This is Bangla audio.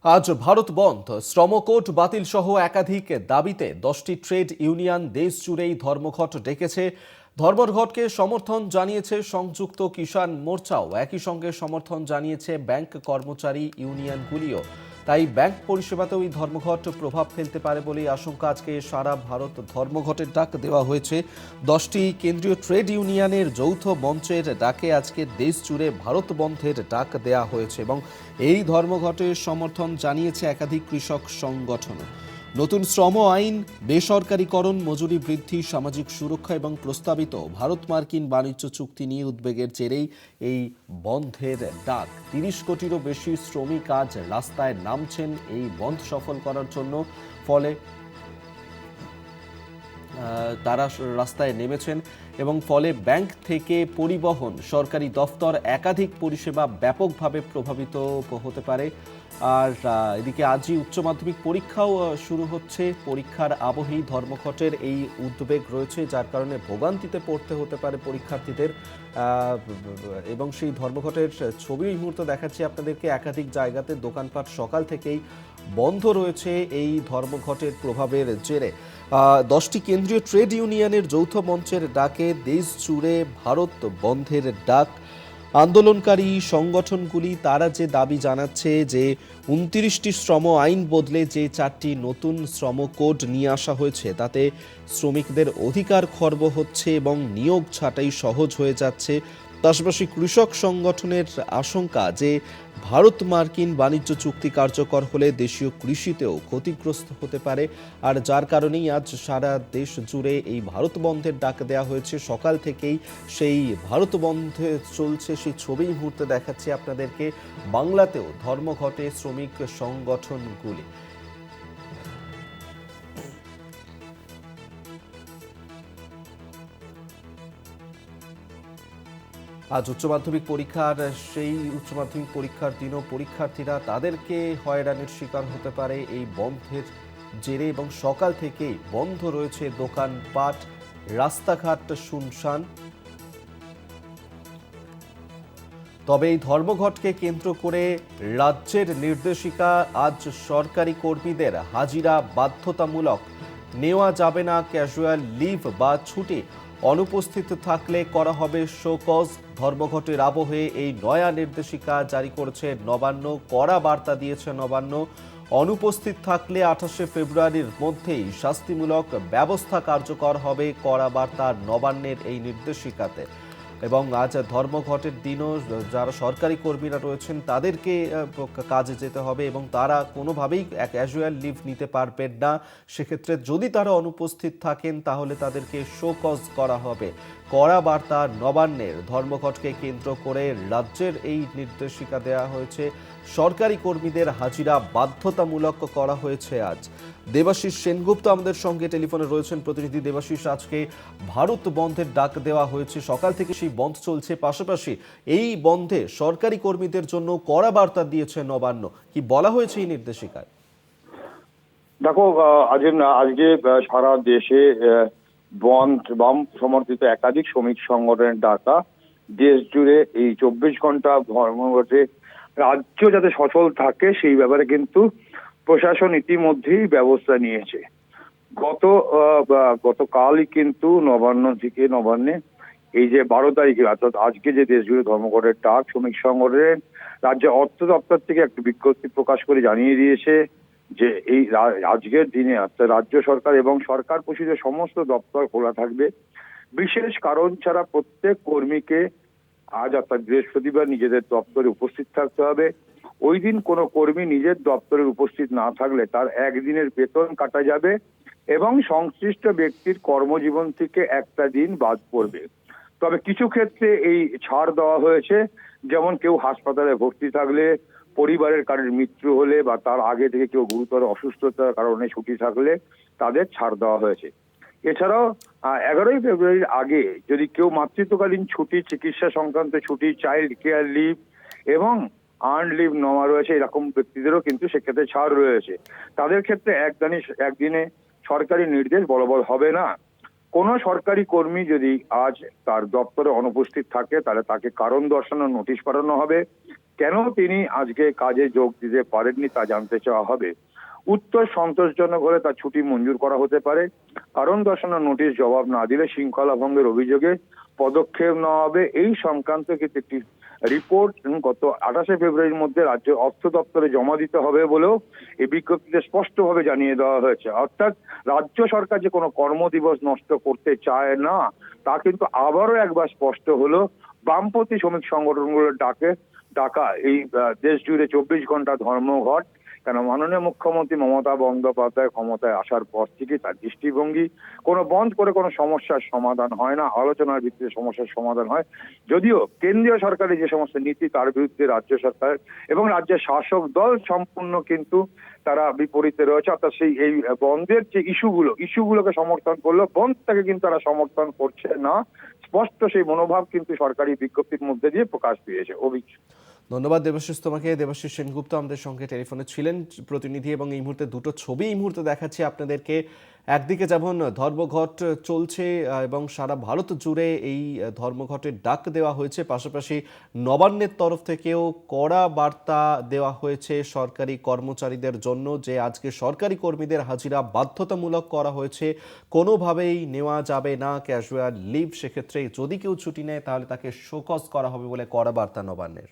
আজ ভারত বন্ধ, শ্রম কোড বাতিল সহ একাধিক দাবিতে 10টি ট্রেড ইউনিয়ন দেশ জুড়েই ধর্মঘট ডেকেছে। ধর্মঘটকে সমর্থন জানিয়েছে সংযুক্ত কিষাণ মোর্চাও, একই সঙ্গে সমর্থন জানিয়েছে ব্যাংক কর্মচারী ইউনিয়নগুলিও। তাই ব্যাংক পরিষেবাতেও এই ধর্মঘট প্রভাব ফেলতে পারে বলেই আশঙ্কা। আজকে সারা ভারত ধর্মঘটের ডাক দেওয়া হয়েছে। 10টি কেন্দ্রীয় ট্রেড ইউনিয়নের যৌথ মঞ্চের ডাকে আজকে দেশ জুড়ে ভারত বন্ধের ডাক দেওয়া হয়েছে এবং এই ধর্মঘটের সমর্থন জানিয়েছে একাধিক কৃষক সংগঠন। নতুন শ্রম আইন, বেসরকারীকরণ, মজুরি বৃদ্ধি, সামাজিক সুরক্ষা এবং প্রস্তাবিত ভারত মার্কিন বাণিজ্য চুক্তি নিয়ে উদ্বেগের জেরেই এই বন্ধের ডাক। 30 কোটিরও বেশি শ্রমিক আজ রাস্তায় নামছেন এই বন্ধ সফল করার জন্য। ফলে তারা রাস্তায় নেমেছেন এবং ফলে ব্যাংক থেকে পরিবহন, সরকারি দফতর, একাধিক পরিষেবা ব্যাপকভাবে প্রভাবিত হতে পারে। আর এদিকে আজই উচ্চ মাধ্যমিক পরীক্ষাও শুরু হচ্ছে। পরীক্ষার আবহেই ধর্মঘটের এই উদ্বেগ রয়েছে, যার কারণে ভোগান্তিতে পড়তে হতে পারে পরীক্ষার্থীদের। এবং সেই ধর্মঘটের ছবি এই মুহূর্তে দেখাচ্ছি আপনাদেরকে। একাধিক জায়গাতে দোকানপাট সকাল থেকেই বন্ধ রয়েছে এই ধর্মঘটের প্রভাবের জেরে। 10টি কেন্দ্রীয় ট্রেড ইউনিয়নের যৌথ মঞ্চের ডাকে দেশ জুড়ে ভারত বন্ধের ডাক। আন্দোলনকারী সংগঠনগুলি তারা যে দাবি জানাচ্ছে যে 29টি শ্রম আইন বদলে যে 4টি নতুন শ্রম কোড নিয়ে আসা হয়েছে, তাতে শ্রমিকদের অধিকার খর্ব হচ্ছে এবং নিয়োগ ছাঁটাই সহজ হয়ে যাচ্ছে। পাশাপাশি কৃষক সংগঠনের আশঙ্কা যে ভারত মার্কিন বাণিজ্য চুক্তি কার্যকর হলে দেশীয় কৃষিতেও ক্ষতিগ্রস্ত হতে পারে। আর যার কারণেই আজ সারা দেশ জুড়ে এই ভারত বন্ধের ডাক দেওয়া হয়েছে। সকাল থেকেই সেই ভারত বন্ধে চলছে, সেই ছবি মুহূর্তে দেখাচ্ছি আপনাদেরকে। বাংলাতেও ধর্মঘটে শ্রমিক সংগঠনগুলি। আজ উচ্চ মাধ্যমিক পরীক্ষার সেই উচ্চ মাধ্যমিক পরীক্ষার দিনও পরীক্ষার্থীরা তাদেরকে হয়রানির শিকার হতে পারে এই বন্ধের জেরে এবং সকাল থেকেই বন্ধ রয়েছে দোকানপাট, রাস্তাঘাট শুনশান। তবে এই ধর্মঘটকে কেন্দ্র করে রাজ্যের নির্দেশিকা, আজ সরকারি কর্মীদের হাজিরা বাধ্যতামূলক, নেওয়া যাবে না ক্যাজুয়াল লিভ বা ছুটি, অনুপস্থিত থাকলে করা হবে শোকজ। ধর্মঘটের আবহে এই নয়া নির্দেশিকা জারি করেছে নবান্ন, কড়া বার্তা দিয়েছে নবান্ন। অনুপস্থিত থাকলে 28শে ফেব্রুয়ারির মধ্যেই শাস্তিমূলক ব্যবস্থা কার্যকর হবে, কড়া বার্তা নবান্নের এই নির্দেশিকাতে। এবং আজ ধর্মঘটের দিনও যারা সরকারি কর্মীরা রয়েছেন তাদেরকে কাজে যেতে হবে এবং তারা কোনোভাবেই ক্যাজুয়াল লিভ নিতে পারবেন না। সেক্ষেত্রে যদি তারা অনুপস্থিত থাকেন তাহলে তাদেরকে শোকজ করা হবে। কড়া বার্তা নবান্নের। ধর্মঘটকে কেন্দ্র করে রাজ্যের এই নির্দেশিকা দেওয়া হয়েছে। সরকারি কর্মীদের হাজিরা বাধ্যতামূলক করা হয়েছে আজ। দেবাশিস সেনগুপ্ত আমাদের সঙ্গে টেলিফোনে রয়েছেন। প্রতিনিধি দেবাশিস, আজকে ভারত বন্ধের ডাক দেওয়া হয়েছে, সকাল থেকে সেই বন্ধ চলছে, পাশাপাশি এই বন্ধে সরকারি কর্মীদের জন্য কড়া বার্তা দিয়েছে নবান্ন। কি বলা হয়েছে এই নির্দেশিকায়? দেখো, আজকে সারা দেশে বন্ধ, বাম সমর্থিত একাধিক শ্রমিক সংগঠনের ডাকা। দেশ জুড়ে এই 24 ঘন্টা ধর্মঘটে রাজ্য যাতে সচল থাকে সেই ব্যাপারে কিন্তু প্রশাসন ইতিমধ্যেই ব্যবস্থা নিয়েছে। গতকালই কিন্তু নবান্নে এই যে 12 তারিখে অর্থাৎ আজকে যে দেশ জুড়ে ধর্মঘটের ডাক, শ্রমিক সংগঠনের রাজ্য অর্থ দপ্তর থেকে একটা বিজ্ঞপ্তি প্রকাশ করে জানিয়ে দিয়েছে যে এই আজকের দিনে অর্থাৎ রাজ্য সরকার এবং সরকার পোষিত সমস্ত দপ্তর খোলা থাকবে। বিশেষ কারণ ছাড়া প্রত্যেক কর্মীকে আজ অর্থাৎ বৃহস্পতিবার নিজেদের দপ্তরে উপস্থিত থাকতে হবে। ওই দিন কোনো কর্মী নিজের দপ্তরে উপস্থিত না থাকলে তার একদিনের বেতন কাটা যাবে এবং সংশ্লিষ্ট ব্যক্তির কর্মজীবন থেকে একটা দিন বাদ পড়বে। তবে কিছু ক্ষেত্রে এই ছাড় দেওয়া হয়েছে, যেমন কেউ হাসপাতালে ভর্তি থাকলে, পরিবারের কারোর মৃত্যু হলে বা তার আগে থেকে কেউ গুরুতর অসুস্থতার কারণে ছুটি থাকলে তাদের ছাড় দেওয়া হয়েছে। এছাড়াও 11ই ফেব্রুয়ারির আগে যদি কেউ মাতৃত্বকালীন ছুটি, চিকিৎসা সংক্রান্ত ছুটি, চাইল্ড কেয়ার লিভ এবং আর্ন লিভ নেওয়া রয়েছে, এরকম ব্যক্তিদেরও কিন্তু সেক্ষেত্রে ছাড় রয়েছে। তাদের ক্ষেত্রে একদিনে সরকারি নির্দেশ বলবৎ হবে না। কোন সরকারি কর্মী যদি আজ তার দপ্তরে অনুপস্থিত থাকে তাহলে তাকে কারণ দর্শানোর নোটিশ পাঠানো হবে। কেন তিনি আজকে কাজে যোগ দিতে পারেননি তা জানতে চাওয়া হবে। উত্তর সন্তোষজনক হলে তার ছুটি মঞ্জুর করা হতে পারে। কারণ দর্শানোর নোটিশ জবাব না দিলে শৃঙ্খলা ভঙ্গের অভিযোগে পদক্ষেপ নেওয়া হবে। এই সংক্রান্ত কিন্তু একটি রিপোর্ট গত 28শে ফেব্রুয়ারির মধ্যে রাজ্য অর্থ দপ্তরে জমা দিতে হবে বলেও এই বিজ্ঞপ্তিতে স্পষ্টভাবে জানিয়ে দেওয়া হয়েছে। অর্থাৎ রাজ্য সরকার যে কোনো কর্মদিবস নষ্ট করতে চায় না তা কিন্তু আবারও একবার স্পষ্ট হলো বামপন্থী শ্রমিক সংগঠনগুলোর ডাকা এই দেশ জুড়ে 24 ঘন্টা ধর্মঘট। কেন মাননীয় মুখ্যমন্ত্রী মমতা বন্দ্যোপাধ্যায় ক্ষমতায় আসার পর থেকে তার দৃষ্টিভঙ্গি কোনো বন্ধ করে কোনো সমস্যার সমাধান হয় না, আলোচনার ভিত্তিতে সমস্যার সমাধান হয়। যদিও কেন্দ্রীয় সরকারের যে সমস্ত নীতি তার বিরুদ্ধে রাজ্য সরকার এবং রাজ্যের শাসক দল সম্পূর্ণ কিন্তু তারা বিপরীতে রয়েছে। অর্থাৎ সেই এই বন্ধের যে ইস্যুগুলোকে সমর্থন করলো, বন্ধটাকে কিন্তু তারা সমর্থন করছে না। স্পষ্ট সেই মনোভাব কিন্তু সরকারি বিজ্ঞপ্তির মধ্যে দিয়ে প্রকাশ পেয়েছে। ধন্যবাদ দেবাশিস তোমাকে। দেবাশিস সেনগুপ্ত আমাদের সঙ্গে টেলিফোনে ছিলেন প্রতিনিধি, এবং এই মুহূর্তে দুটো ছবি এই মুহূর্তে দেখাচ্ছি আপনাদেরকে। একদিকে যেমন ধর্মঘট চলছে এবং সারা ভারত জুড়ে এই ধর্মঘটের ডাক দেওয়া হয়েছে, পাশাপাশি নবান্নের তরফ থেকেও কড়া বার্তা দেওয়া হয়েছে সরকারি কর্মচারীদের জন্য যে আজকে সরকারি কর্মীদের হাজিরা বাধ্যতামূলক করা হয়েছে, কোনোভাবেই নেওয়া যাবে না ক্যাজুয়াল লিভ। সেক্ষেত্রে যদি কেউ ছুটি নেয় তাহলে তাকে শোকজ করা হবে বলে কড়া বার্তা নবান্নের।